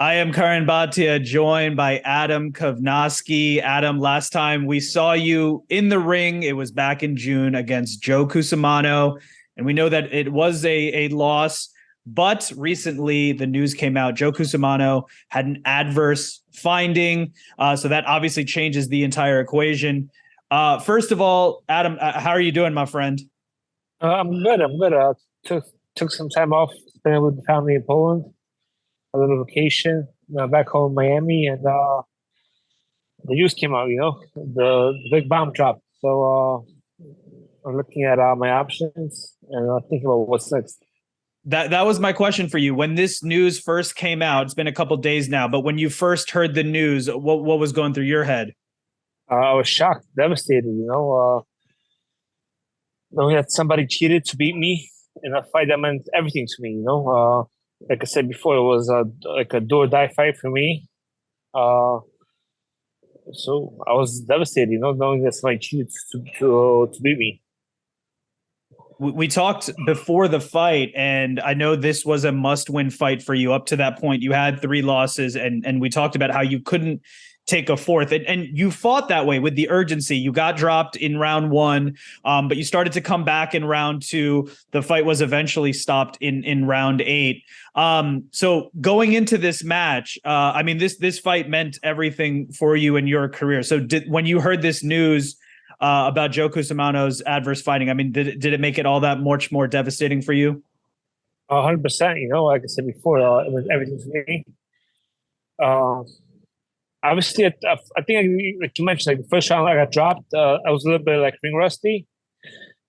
I am Curran Bhatia, joined by Adam Kownacki. Adam, last time we saw you in the ring, it was back in June against Joe Cusumano, and we know that it was a loss. But recently, the news came out: Joe Cusumano had an adverse finding, so that obviously changes the entire equation. First of all, Adam, how are you doing, my friend? I'm good. I'm good. Took some time off, spending with the family in Poland, a little vacation, back home in Miami, and the news came out. The big bomb dropped. So I'm looking at my options and thinking about what's next. That was my question for you. When this news first came out, it's been a couple days now, but when you first heard the news, what was going through your head? I was shocked, devastated. Knowing that somebody cheated to beat me in a fight that meant everything to me. Like I said before, it was like a do or die fight for me. Uh, So I was devastated, knowing that somebody cheated to beat me. We talked before the fight, and I know this was a must-win fight for you. Up to that point, you had three losses, and we talked about how you couldn't take a fourth, and you fought that way with the urgency. You got dropped in round one, but you started to come back in round two. The fight was eventually stopped in round eight. So going into this match, I mean, this fight meant everything for you in your career. So when you heard this news about Joe Cusumano's adverse fighting, I mean, did it make it all that much more devastating for you? 100%. Like I said before, it was everything to me. Uh, Obviously, I think, like you mentioned, like the first round I got dropped, I was a little bit like ring rusty,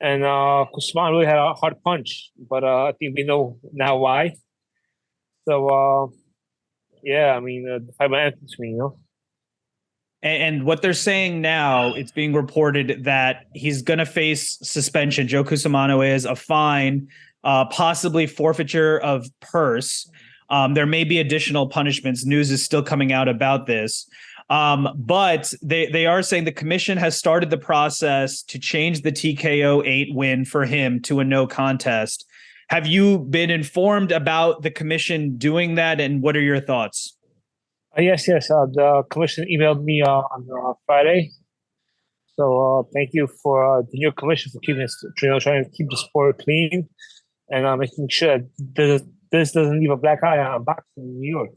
and Cusumano really had a hard punch, but I think we know now why. So yeah, I mean, the fight went empty to me. And what they're saying now, it's being reported that he's going to face suspension. Joe Cusumano is a fine, possibly forfeiture of purse. There may be additional punishments. News is still coming out about this. But they are saying the commission has started the process to change the TKO 8 win for him to a no contest. Have you been informed about the commission doing that, and what are your thoughts? Yes, yes. The commission emailed me on Friday. So thank you for the new commission for keeping us, trying to keep the sport clean and making sure that this doesn't leave a black eye on boxing in New York.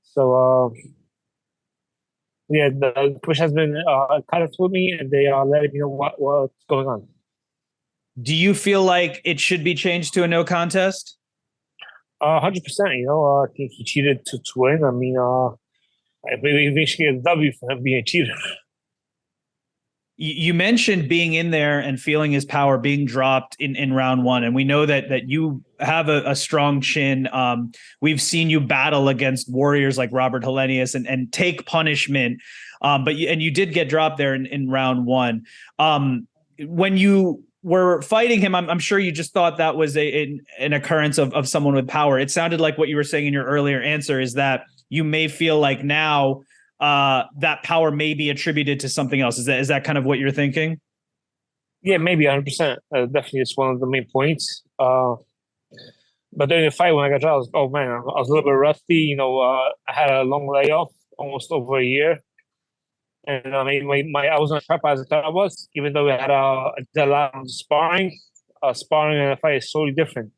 So yeah, the commission has been in contact with me, and they are letting me know what's going on. Do you feel like it should be changed to a no contest? 100%. I think he cheated to win. I mean, I believe he should get a W for him being a cheater. You mentioned being in there and feeling his power being dropped in round one, and we know that you have a strong chin. We've seen you battle against warriors like Robert Helenius and take punishment, but you did get dropped there in round one. When you were fighting him, I'm sure you just thought that was an occurrence of someone with power. It sounded like what you were saying in your earlier answer is that you may feel like now that power may be attributed to something else. Is that kind of what you're thinking? Yeah, maybe 100%. Definitely, it's one of the main points. But during the fight, when I got dropped, I was, oh man, I was a little bit rusty. I had a long layoff, almost over a year, and I mean, I wasn't as sharp as I thought I was. Even though we had a lot of sparring, sparring and a fight is totally different.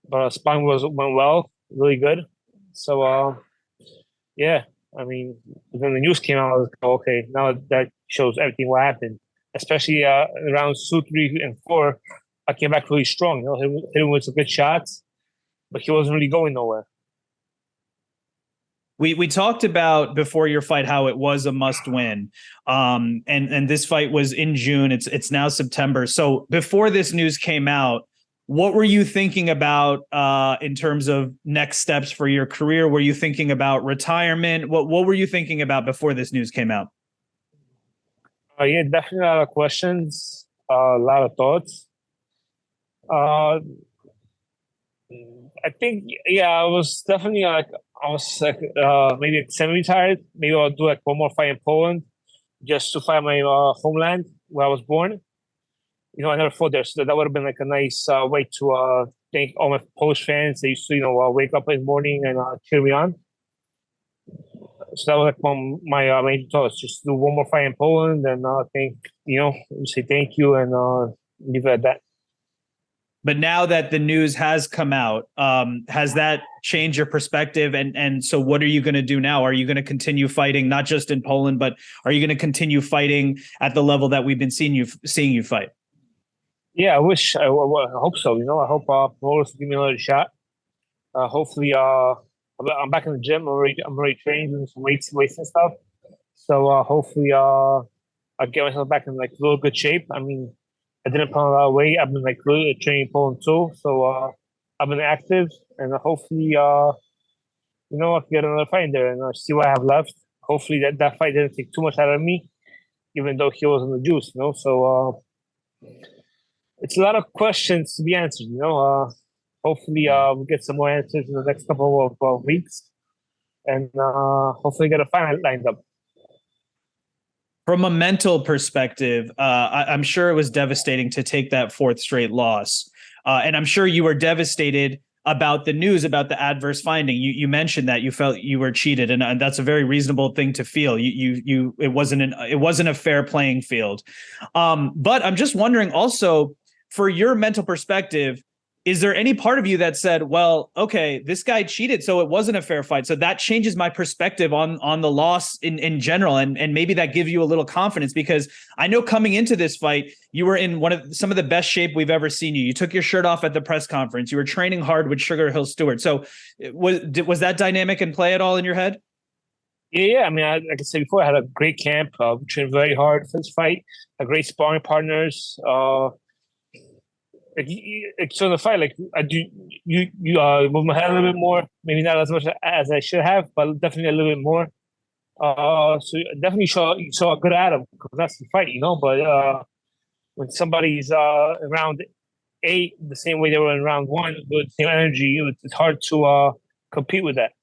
But sparring went well, really good. So yeah, I mean, when the news came out, I was like, okay, now that shows everything what happened. Especially in rounds 2, 3, and 4, I came back really strong. Hit him with some good shots, but he wasn't really going nowhere. We talked about before your fight how it was a must win, and this fight was in June. It's now September. So before this news came out, what were you thinking about in terms of next steps for your career? Were you thinking about retirement? What were you thinking about before this news came out? Yeah, definitely a lot of questions, a lot of thoughts. Uh, I think, yeah, I was like maybe like semi-retired. Maybe I'll do like one more fight in Poland just to find my homeland where I was born. I never fought there, so that would have been like a nice way to thank all my Polish fans. They used to, wake up in the morning and cheer me on. So that was like one my major thoughts. Just do one more fight in Poland, and say thank you and leave it at that. But now that the news has come out, has that changed your perspective? And so, what are you going to do now? Are you going to continue fighting, not just in Poland, but are you going to continue fighting at the level that we've been seeing you fight? Yeah, I hope so. I hope promoters give me another shot. Hopefully, I'm back in the gym. I'm already training, doing some weights and stuff. So hopefully, I get myself back in like real good shape. I mean, I didn't put on a lot of weight. I've been like really training Poland too. So I've been active, and hopefully, I can get another fight in there and see what I have left. Hopefully, that fight didn't take too much out of me, even though he was in the juice. So it's a lot of questions to be answered. Hopefully, we'll get some more answers in the next couple of weeks, and hopefully get a fight lined up. From a mental perspective, I'm sure it was devastating to take that fourth straight loss. And I'm sure you were devastated about the news about the adverse finding. You mentioned that you felt you were cheated, and that's a very reasonable thing to feel. It wasn't a fair playing field. But I'm just wondering also, for your mental perspective, is there any part of you that said, well, okay, this guy cheated, so it wasn't a fair fight, so that changes my perspective on the loss in general, and maybe that gives you a little confidence? Because I know coming into this fight, you were in some of the best shape we've ever seen you. You took your shirt off at the press conference. You were training hard with Sugar Hill Stewart. So was that dynamic in play at all in your head? Yeah. I mean, like I said before, I had a great camp. Trained very hard for this fight. Had great sparring partners. So in the fight, like I do, you move my head a little bit more. Maybe not as much as I should have, but definitely a little bit more. So definitely you saw a good Adam, because that's the fight. But when somebody's around 8 the same way they were in round 1 with the same energy, it's hard to compete with that.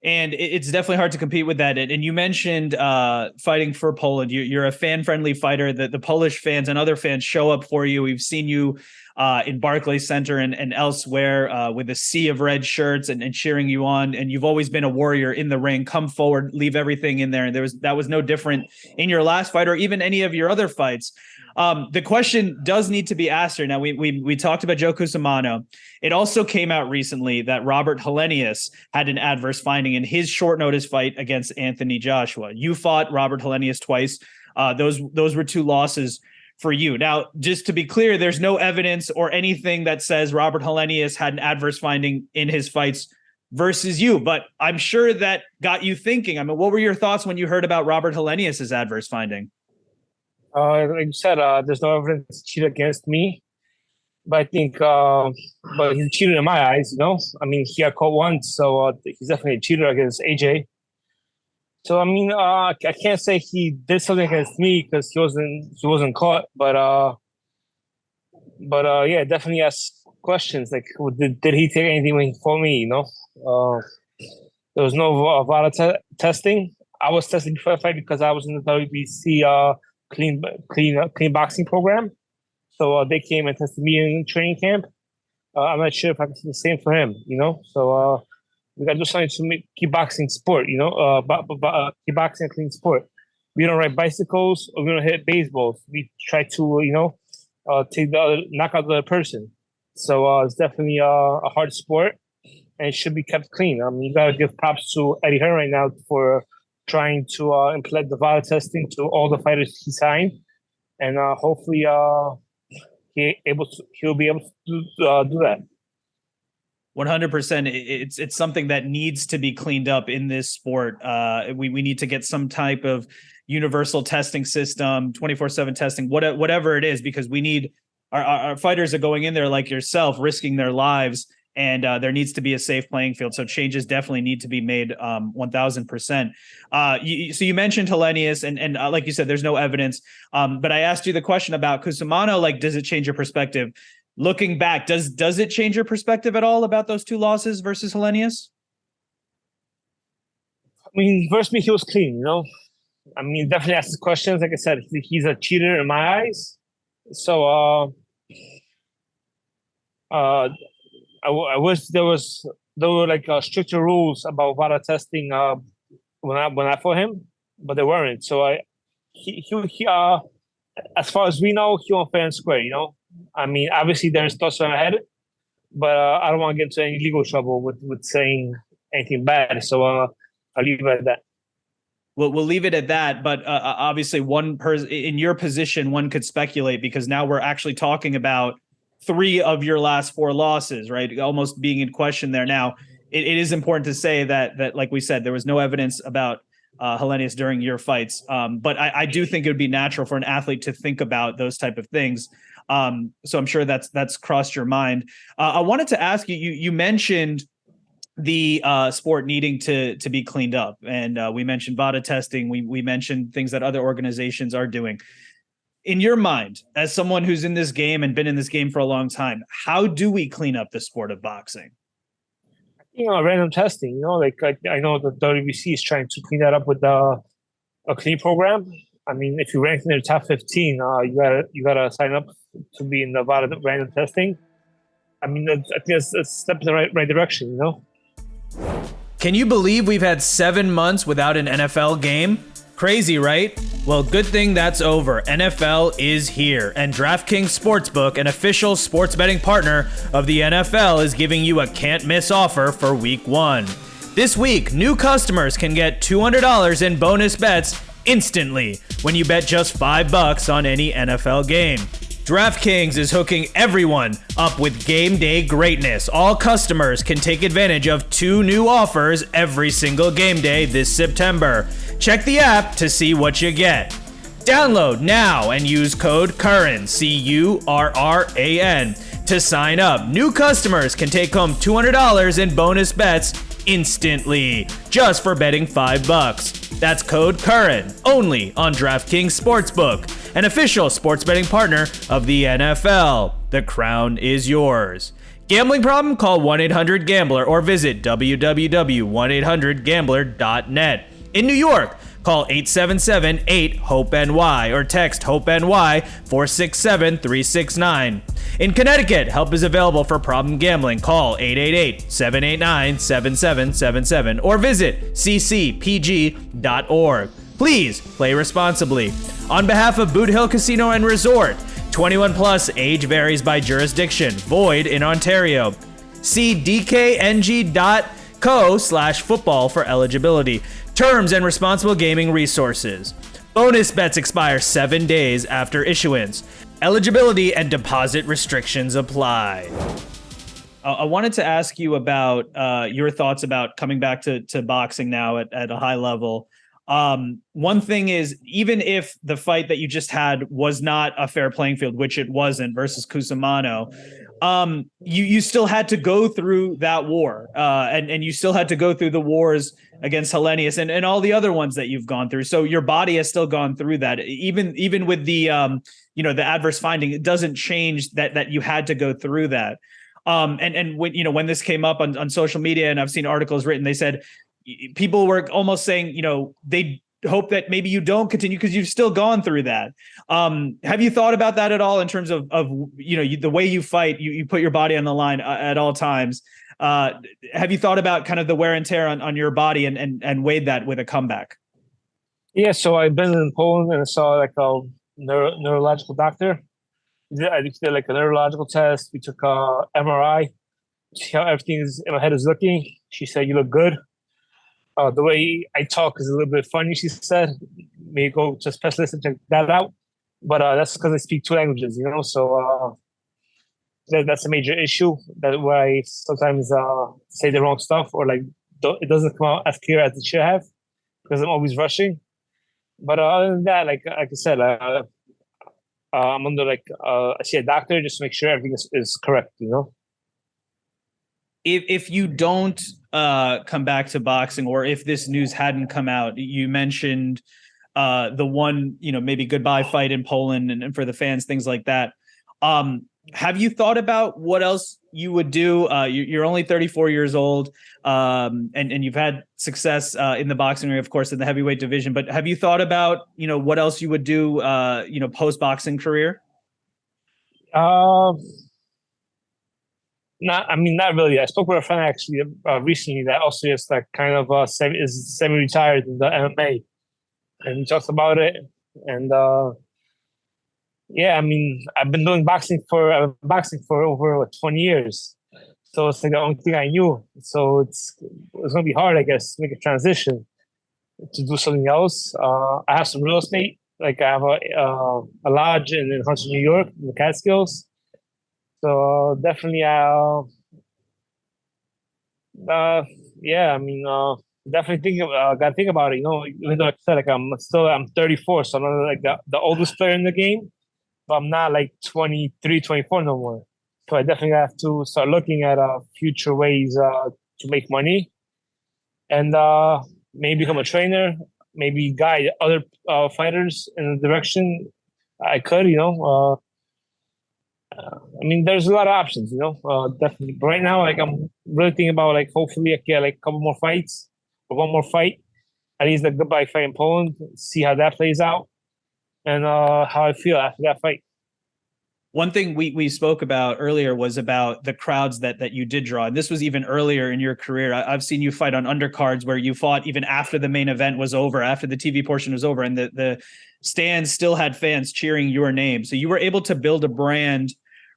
And it's definitely hard to compete with that. And you mentioned fighting for Poland. You're a fan-friendly fighter. The Polish fans and other fans show up for you. We've seen you in Barclays Center and elsewhere with a sea of red shirts and cheering you on. And you've always been a warrior in the ring. Come forward, leave everything in there. And that was no different in your last fight or even any of your other fights. The question does need to be asked here. Now, we talked about Joe Cusumano. It also came out recently that Robert Helenius had an adverse finding in his short notice fight against Anthony Joshua. You fought Robert Helenius twice. Those were 2 losses for you. Now, just to be clear, there's no evidence or anything that says Robert Helenius had an adverse finding in his fights versus you, but I'm sure that got you thinking. I mean, what were your thoughts when you heard about Robert Helenius's adverse finding? Like you said, there's no evidence to cheat against me, but I think, but he's a cheater in my eyes. I mean, he got caught once, so he's definitely a cheater against AJ. So I mean, I can't say he did something against me because he wasn't caught, but yeah, definitely ask questions like, did he take anything when he fought me? There was no VADA testing. I was tested before the fight because I was in the WBC clean boxing program. So they came and tested me in training camp. I'm not sure if I can do the same for him. So we got to do something to keep boxing sport. Keep boxing a clean sport. We don't ride bicycles or we don't hit baseballs. We try to knock out the other person. So it's definitely a hard sport and it should be kept clean. I mean, you got to give props to Eddie Hearn right now for trying to implement the VADA testing to all the fighters he signed, and hopefully he'll be able to do that. 100%. It's something that needs to be cleaned up in this sport. We need to get some type of universal testing system, 24/7 testing, whatever it is, because we need our fighters are going in there like yourself, risking their lives. And there needs to be a safe playing field. So changes definitely need to be made 1000%. So you mentioned Helenius and like you said, there's no evidence. But I asked you the question about Cusumano. Like, does it change your perspective? Looking back, does it change your perspective at all about those 2 losses versus Helenius? I mean, versus me, he was clean, I mean, definitely ask questions. Like I said, he's a cheater in my eyes. So I wish there was there were like stricter rules about VADA testing when I fought him, but they weren't. So he as far as we know, he won fair and square. I mean, obviously there's thoughts on ahead, but I don't want to get into any legal trouble with saying anything bad. So I'll leave it at that. We'll leave it at that. But obviously, one person in your position, one could speculate, because now we're actually talking about 3 of your last 4 losses, right? Almost being in question there. Now, it is important to say that, like we said, there was no evidence about Helenius during your fights. But I do think it would be natural for an athlete to think about those type of things. So I'm sure that's crossed your mind. I wanted to ask you, you mentioned the sport needing to be cleaned up. And we mentioned VADA testing. We mentioned things that other organizations are doing. In your mind, as someone who's in this game and been in this game for a long time, how do we clean up the sport of boxing? Random testing, like I know the WBC is trying to clean that up with a clean program. I mean, if you rank in the top 15, you gotta sign up to be in the VADA random testing. I mean, I think that's a step in the right direction, Can you believe we've had 7 months without an NFL game? Crazy, right? Well, good thing that's over. NFL is here, and DraftKings Sportsbook, an official sports betting partner of the NFL, is giving you a can't-miss offer for Week 1. This week, new customers can get $200 in bonus bets instantly when you bet just $5 on any NFL game. DraftKings is hooking everyone up with game day greatness. All customers can take advantage of 2 new offers every single game day this September. Check the app to see what you get. Download now and use code Curran, CURRAN, to sign up. New customers can take home $200 in bonus bets instantly, just for betting $5. That's code Curran, only on DraftKings Sportsbook, an official sports betting partner of the NFL. The crown is yours. Gambling problem? Call 1-800-GAMBLER or visit www.1800gambler.net. In New York, call 877-8-HOPE-NY or text HOPE-NY 467-369. In Connecticut, help is available for problem gambling. Call 888-789-7777 or visit ccpg.org. Please play responsibly. On behalf of Boot Hill Casino and Resort, 21 plus, age varies by jurisdiction, void in Ontario. See dkng.co/football for eligibility, terms, and responsible gaming resources. Bonus bets expire 7 days after issuance. Eligibility and deposit restrictions apply. I wanted to ask you about your thoughts about coming back to boxing now at a high level. One thing is, even if the fight that you just had was not a fair playing field, which it wasn't, versus Cusumano, you still had to go through that war, and you still had to go through the wars against Helenius and all the other ones that you've gone through. So your body has still gone through that, even with the the adverse finding. It doesn't change that you had to go through that. And when this came up on social media, and I've seen articles written, they said people were almost saying, they hope that maybe you don't continue because you've still gone through that. Have you thought about that at all in terms of the way you fight, you put your body on the line at all times? Have you thought about kind of the wear and tear on your body and weighed that with a comeback? Yeah, so I've been in Poland and I saw like a neurological doctor. I did like a neurological test. We took a MRI, see how everything in my head is looking. She said, "You look good." The way I talk is a little bit funny, she said. Maybe go to a specialist and check that out. But that's because I speak 2 languages, so that's a major issue. That where I sometimes say the wrong stuff, or like it doesn't come out as clear as it should have, because I'm always rushing. But other than that, like I said, I'm under I see a doctor just to make sure everything is correct, If you don't come back to boxing, or if this news hadn't come out, you mentioned the one, maybe goodbye fight in Poland and for the fans, things like that. Have you thought about what else you would do? You're only 34 years old, and you've had success in the boxing ring, of course, in the heavyweight division. But have you thought about, what else you would do, post-boxing career? not really. I spoke with a friend actually recently that also is like kind of semi-retired in the MMA, and he talks about it. And yeah, I mean, I've been doing boxing for over 20 years, so it's like the only thing I knew. So it's gonna be hard, I guess, to make a transition to do something else. I have some real estate. Like I have a lodge in Huntsville, New York, in the Catskills. So definitely, uh, yeah. I mean, definitely gotta think about it. You know, even though like I said, like I'm 34, so I'm not like the oldest player in the game, but I'm not like 23, 24 no more. So I definitely have to start looking at future ways to make money and maybe become a trainer, maybe guide other fighters in the direction I could. I mean, there's a lot of options. Definitely. But right now, like I'm really thinking about like hopefully I get like a couple more fights or one more fight, at least a goodbye fight in Poland, see how that plays out, and how I feel after that fight. One thing we spoke about earlier was about the crowds that you did draw. And this was even earlier in your career. I've seen you fight on undercards where you fought even after the main event was over, after the TV portion was over, and the stands still had fans cheering your name. So you were able to build a brand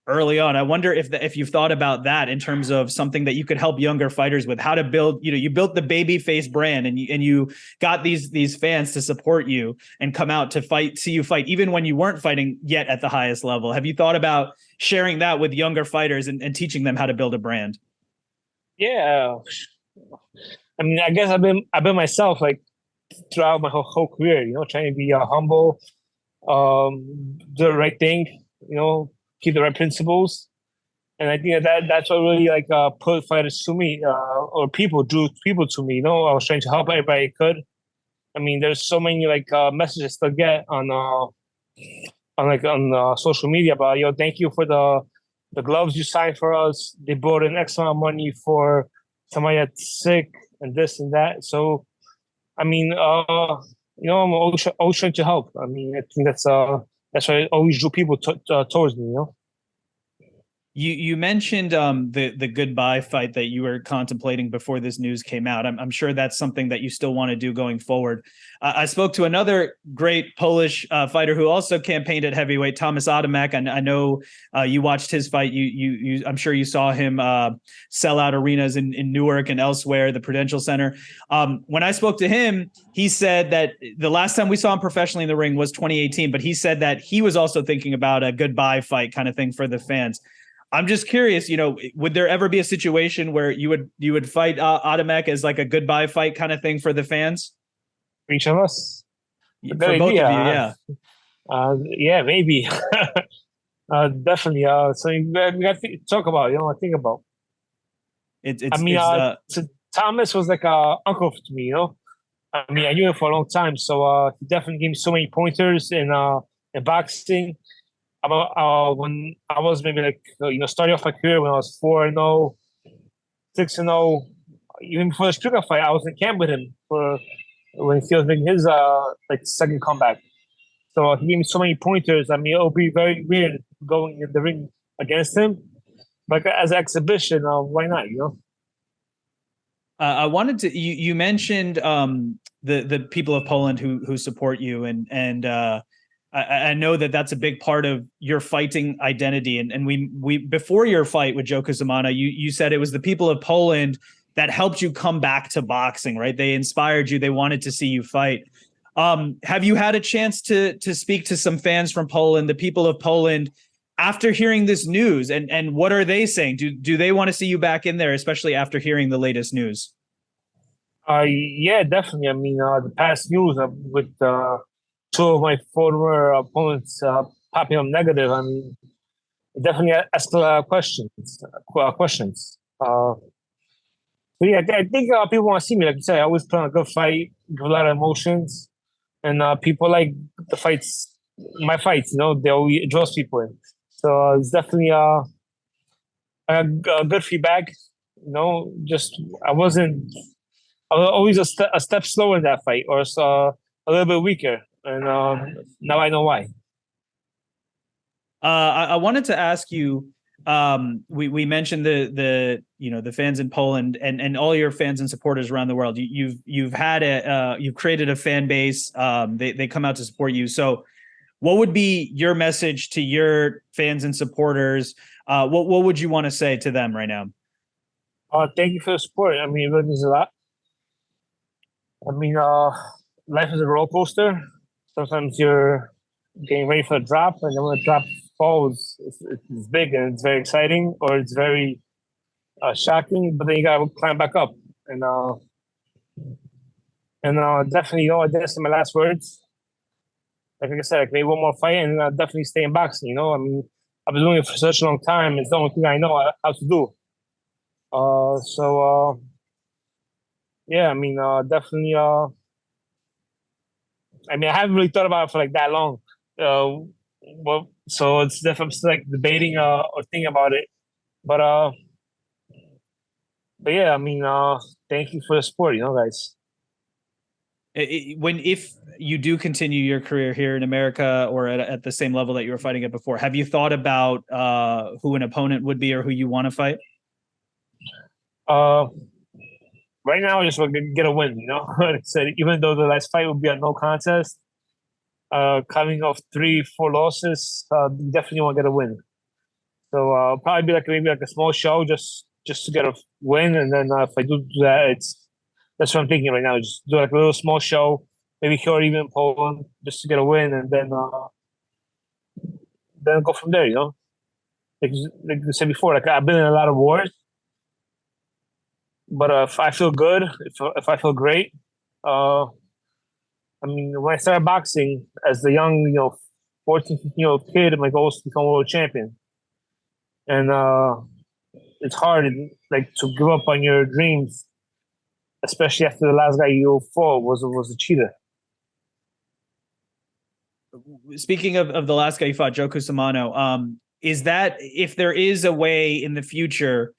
early on. I wonder if you've thought about that in terms of something that you could help younger fighters with, how to build, you built the baby face brand and you got these fans to support you and come out to see you fight, even when you weren't fighting yet at the highest level. Have you thought about sharing that with younger fighters and teaching them how to build a brand? Yeah. I mean, I guess I've been myself like throughout my whole career, trying to be humble, do the right thing, keep the right principles. And I think that's what really like put fighters to me, or people drew people to me. I was trying to help everybody I could. I mean, there's so many like messages to get on social media about thank you for the gloves you signed for us. They brought in X amount of money for somebody that's sick and this and that. So, I mean, I'm always trying to help. I mean, I think that's why I always drew people towards me. You mentioned the goodbye fight that you were contemplating before this news came out. I'm sure that's something that you still want to do going forward. I spoke to another great Polish fighter who also campaigned at heavyweight, Thomas Adamek, and I know you watched his fight. I'm sure you saw him sell out arenas in Newark and elsewhere, the Prudential Center. When I spoke to him, he said that the last time we saw him professionally in the ring was 2018, but he said that he was also thinking about a goodbye fight kind of thing for the fans. I'm just curious, would there ever be a situation where you would fight Adamek as like a goodbye fight kind of thing for the fans? For each of us? For both of you, yeah. Yeah, maybe. Definitely. So we got to talk about, think about. So Thomas was like an uncle to me, I mean, I knew him for a long time, so he definitely gave me so many pointers in boxing. About when I was maybe like starting off my career when I was 4-0, 6-0, even before the Strickland fight, I was in camp with him for when he was making his like second comeback. So he gave me so many pointers. I mean, it'll be very weird going in the ring against him, but as an exhibition, why not? I wanted to. You mentioned the people of Poland who support you and. I know that that's a big part of your fighting identity. And we before your fight with Joe Cusumano, you said it was the people of Poland that helped you come back to boxing, right? They inspired you. They wanted to see you fight. Have you had a chance to speak to some fans from Poland, the people of Poland, after hearing this news? And what are they saying? Do they want to see you back in there, especially after hearing the latest news? Yeah, definitely. I mean, the past news with two of my former opponents popping up negative. I mean, definitely ask questions. But yeah, I think people want to see me. Like you said, I always put on a good fight, give a lot of emotions, and people like the fights, my fights. They always draws people in. So it's definitely a good feedback. Just I was always a step slower in that fight, or a little bit weaker. And now I know why. I wanted to ask you We mentioned the the fans in Poland and all your fans and supporters around the world. You've had you've created a fan base. They come out to support you. So what would be your message to your fans and supporters? What would you want to say to them right now? Thank you for the support. I mean, it really means a lot. I mean, life is a roller coaster. Sometimes you're getting ready for a drop, and then when the drop falls, it's big and it's very exciting, or it's very shocking. But then you gotta climb back up, and definitely, I guess in my last words, like I said, like maybe one more fight, and definitely stay in boxing. I mean, I've been doing it for such a long time. It's the only thing I know how to do. Yeah, I mean, definitely. I mean, I haven't really thought about it for like that long. Well, so it's definitely I'm still like debating or thinking about it. But uh, but yeah, I mean, thank you for the support, guys. If you do continue your career here in America or at the same level that you were fighting at before, have you thought about who an opponent would be or who you want to fight? Uh, right now, I just want to get a win. Like I said, even though the last fight would be a no contest, coming off 3, 4 losses, definitely want to get a win. So probably be like maybe like a small show just to get a win, and then if I do that, that's what I'm thinking right now. Just do like a little small show, maybe here or even in Poland, just to get a win, and then go from there. Like I said before, like I've been in a lot of wars, but if I feel good, if I feel great, I mean, when I started boxing as a young, 14, 15-year-old kid, my goal was to become a world champion. And it's hard, like, to give up on your dreams, especially after the last guy you fought was a cheater. Speaking of the last guy you fought, Joe Cusumano, is that if there is a way in the future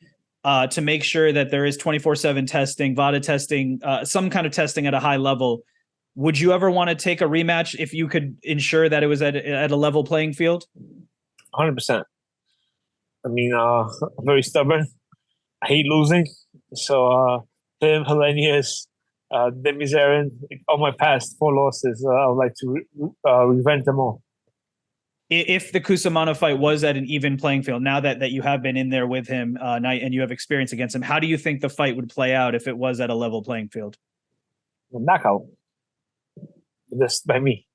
to make sure that there is 24/7 testing, VADA testing, some kind of testing at a high level, would you ever want to take a rematch if you could ensure that it was at a level playing field? 100%. I mean, I'm very stubborn. I hate losing. So, him, Hellenius, Demis Aaron, all my past 4 losses, I would like to revenge them all. If the Cusumano fight was at an even playing field, now that you have been in there with him and you have experience against him, how do you think the fight would play out if it was at a level playing field? Knockout. Just by me.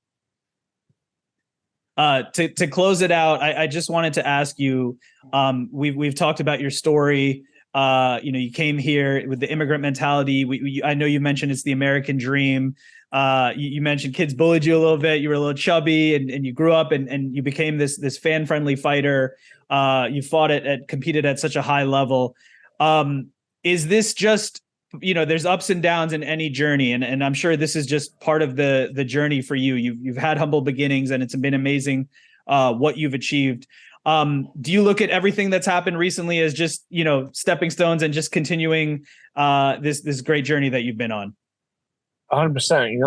To close it out, I just wanted to ask you. We've talked about your story. You came here with the immigrant mentality. I know you mentioned it's the American dream. You mentioned kids bullied you a little bit. You were a little chubby, and you grew up and you became this fan friendly fighter. You fought competed at such a high level. Is this just there's ups and downs in any journey, and I'm sure this is just part of the journey for you. You've had humble beginnings, and it's been amazing what you've achieved. Do you look at everything that's happened recently as just stepping stones and just continuing this great journey that you've been on? 100%.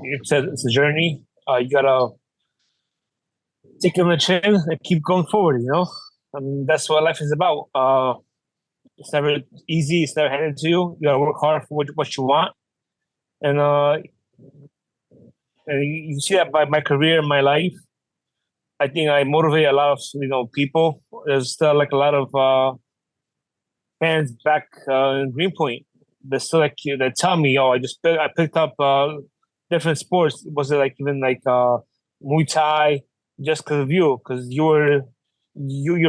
It's a journey. You gotta take it on the chin and keep going forward. I mean, that's what life is about. It's never easy. It's never handed to you. You gotta work hard for what you want, and you see that by my career, my life. I think I motivate a lot of people. There's still like a lot of fans back in Greenpoint. They're still like they tell me, "Oh, I picked up different sports. Was it like even like Muay Thai just because of you? Because you're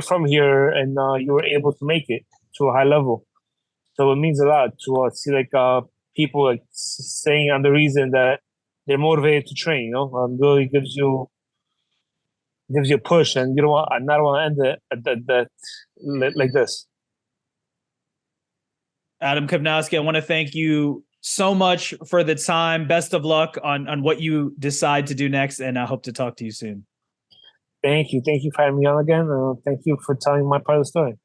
from here and you were able to make it to a high level. So it means a lot to see like people like saying I'm the reason that they're motivated to train. Really gives you a push, and you don't want. I not want to end it at that like this. Adam Kownacki, I want to thank you so much for the time. Best of luck on what you decide to do next, and I hope to talk to you soon. Thank you for having me on again. Thank you for telling my part of the story.